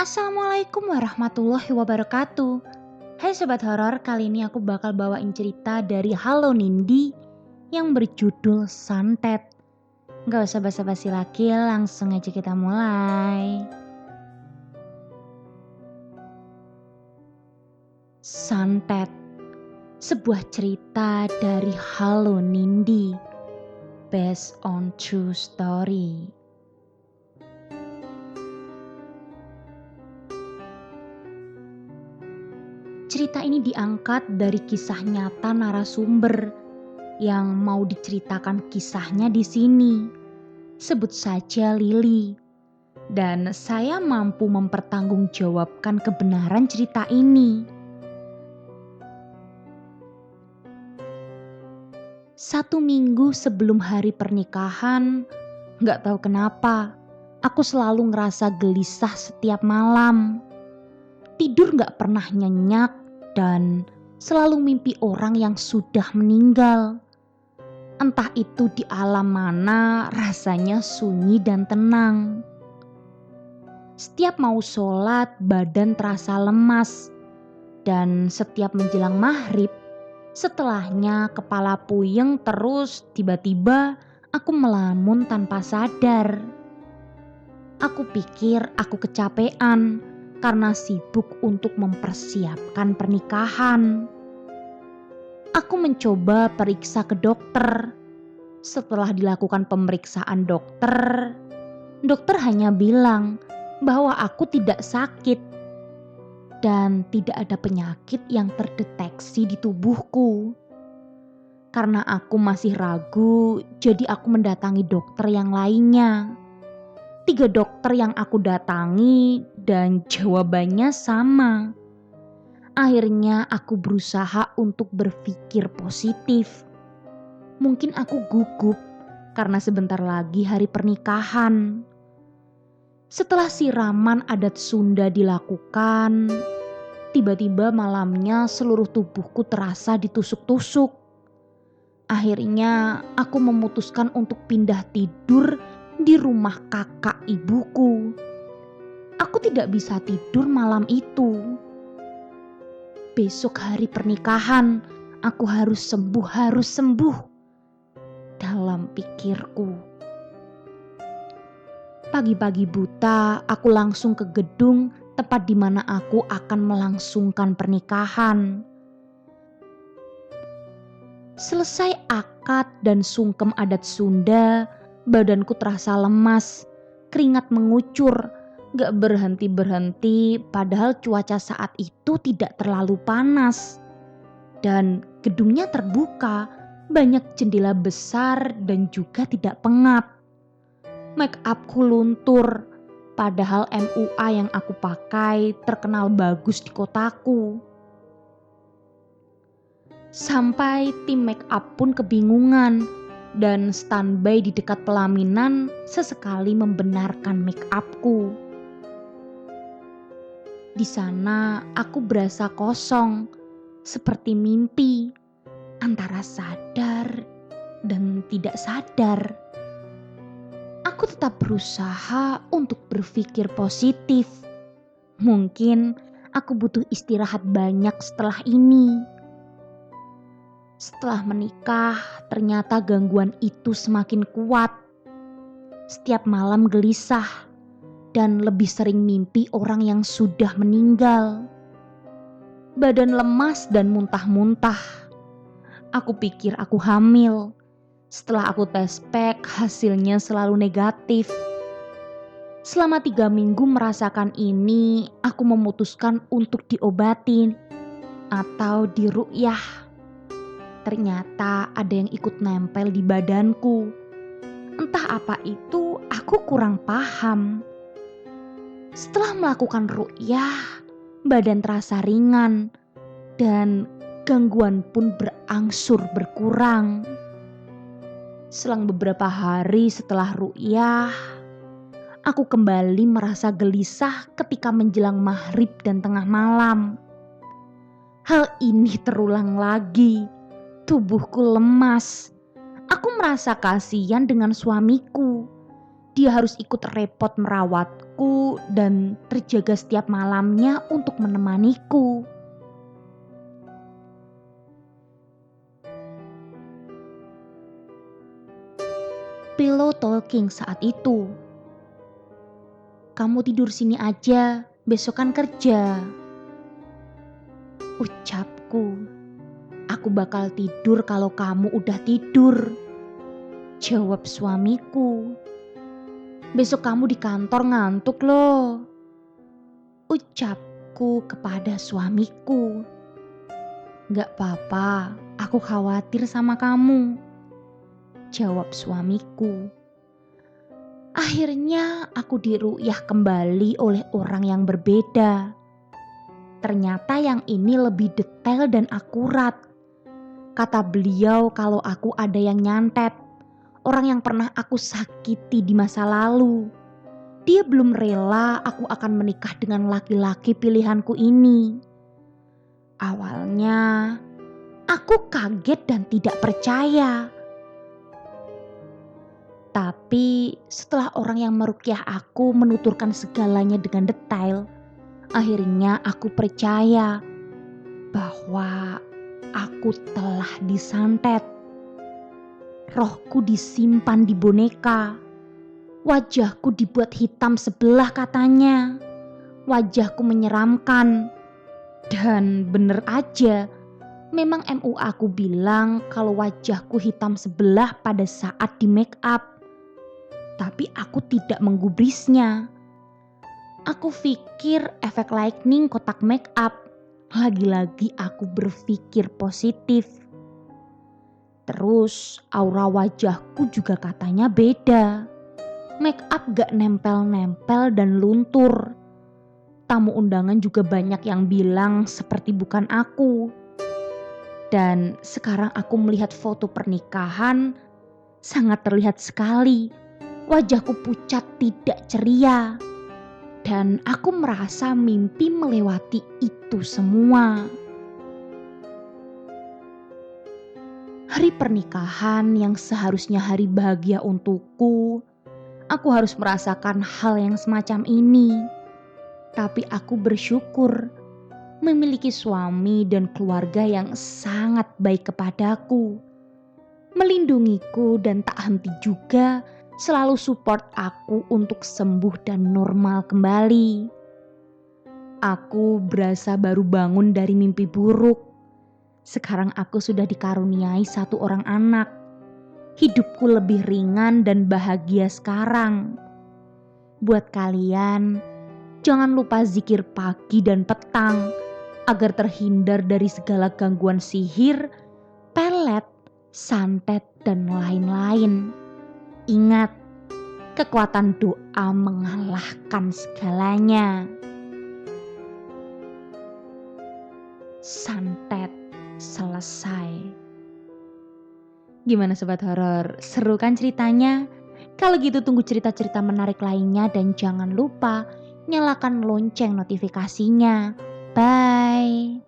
Assalamualaikum warahmatullahi wabarakatuh. Hai sobat horor, kali ini aku bakal bawain cerita dari Halo Nindi yang berjudul Santet. Gak usah basa-basi lagi, langsung aja kita mulai. Santet, sebuah cerita dari Halo Nindi, based on true story. Cerita ini diangkat dari kisah nyata narasumber yang mau diceritakan kisahnya di sini. Sebut saja Lili. Dan saya mampu mempertanggungjawabkan kebenaran cerita ini. Satu minggu sebelum hari pernikahan, gak tahu kenapa, aku selalu ngerasa gelisah setiap malam. Tidur gak pernah nyenyak dan selalu mimpi orang yang sudah meninggal. Entah itu di alam mana, rasanya sunyi dan tenang. Setiap mau sholat, badan terasa lemas. Dan setiap menjelang maghrib, setelahnya kepala puyeng terus tiba-tiba aku melamun tanpa sadar. Aku pikir aku kecapean karena sibuk untuk mempersiapkan pernikahan. Aku mencoba periksa ke dokter. Setelah dilakukan pemeriksaan dokter hanya bilang bahwa aku tidak sakit dan tidak ada penyakit yang terdeteksi di tubuhku. Karena aku masih ragu, jadi aku mendatangi dokter yang lainnya. 3 dokter yang aku datangi dan jawabannya sama. Akhirnya aku berusaha untuk berpikir positif. Mungkin aku gugup karena sebentar lagi hari pernikahan. Setelah siraman adat Sunda dilakukan, tiba-tiba malamnya seluruh tubuhku terasa ditusuk-tusuk. Akhirnya aku memutuskan untuk pindah tidur di rumah kakak ibuku. Aku tidak bisa tidur malam itu. Besok hari pernikahan, aku harus sembuh dalam pikirku. Pagi-pagi buta, aku langsung ke gedung tempat di mana aku akan melangsungkan pernikahan. Selesai akad dan sungkem adat Sunda, badanku terasa lemas, keringat mengucur, gak berhenti-berhenti padahal cuaca saat itu tidak terlalu panas. Dan gedungnya terbuka, banyak jendela besar dan juga tidak pengap. Make upku luntur, padahal MUA yang aku pakai terkenal bagus di kotaku. Sampai tim make up pun kebingungan dan standby di dekat pelaminan sesekali membenarkan make upku. Di sana aku berasa kosong, seperti mimpi, antara sadar dan tidak sadar. Aku tetap berusaha untuk berpikir positif. Mungkin aku butuh istirahat banyak setelah ini. Setelah menikah, ternyata gangguan itu semakin kuat. Setiap malam gelisah dan lebih sering mimpi orang yang sudah meninggal. Badan lemas dan muntah-muntah. Aku pikir aku hamil. Setelah aku tes pack, hasilnya selalu negatif. Selama 3 minggu merasakan ini, aku memutuskan untuk diobatin atau diruqyah. Ternyata ada yang ikut nempel di badanku. Entah apa itu, aku kurang paham. Setelah melakukan ruqyah, badan terasa ringan dan gangguan pun berangsur berkurang. Selang beberapa hari setelah ruqyah, aku kembali merasa gelisah ketika menjelang maghrib dan tengah malam. Hal ini terulang lagi. Tubuhku lemas. Aku merasa kasihan dengan suamiku. Dia harus ikut repot merawatku dan terjaga setiap malamnya untuk menemaniku. Pillow talking saat itu. "Kamu tidur sini aja, besok kan kerja," ucapku. "Aku bakal tidur kalau kamu udah tidur," jawab suamiku. "Besok kamu di kantor ngantuk loh," ucapku kepada suamiku. "Gak apa-apa, aku khawatir sama kamu," jawab suamiku. Akhirnya aku diru'yah kembali oleh orang yang berbeda. Ternyata yang ini lebih detail dan akurat. Kata beliau kalau aku ada yang nyantet, orang yang pernah aku sakiti di masa lalu. Dia belum rela aku akan menikah dengan laki-laki pilihanku ini. Awalnya, aku kaget dan tidak percaya. Tapi setelah orang yang meruqyah aku menuturkan segalanya dengan detail, akhirnya aku percaya bahwa aku telah disantet. Rohku disimpan di boneka. Wajahku dibuat hitam sebelah katanya. Wajahku menyeramkan. Dan bener aja, memang MUA aku bilang kalau wajahku hitam sebelah pada saat di make up. Tapi aku tidak menggubrisnya. Aku pikir efek lightning kotak make up. Lagi-lagi aku berpikir positif. Terus aura wajahku juga katanya beda. Make up gak nempel-nempel dan luntur. Tamu undangan juga banyak yang bilang seperti bukan aku. Dan sekarang aku melihat foto pernikahan, sangat terlihat sekali. Wajahku pucat tidak ceria. Dan aku merasa mimpi melewati itu semua. Hari pernikahan yang seharusnya hari bahagia untukku, aku harus merasakan hal yang semacam ini. Tapi aku bersyukur memiliki suami dan keluarga yang sangat baik kepadaku. Melindungiku dan tak henti juga selalu support aku untuk sembuh dan normal kembali. Aku berasa baru bangun dari mimpi buruk. Sekarang aku sudah dikaruniai 1 orang anak. Hidupku lebih ringan dan bahagia sekarang. Buat kalian, jangan lupa zikir pagi dan petang agar terhindar dari segala gangguan sihir, pelet, santet, dan lain-lain. Ingat, kekuatan doa mengalahkan segalanya. Santet selesai. Gimana sobat horor? Seru kan ceritanya? Kalau gitu tunggu cerita-cerita menarik lainnya dan jangan lupa nyalakan lonceng notifikasinya. Bye.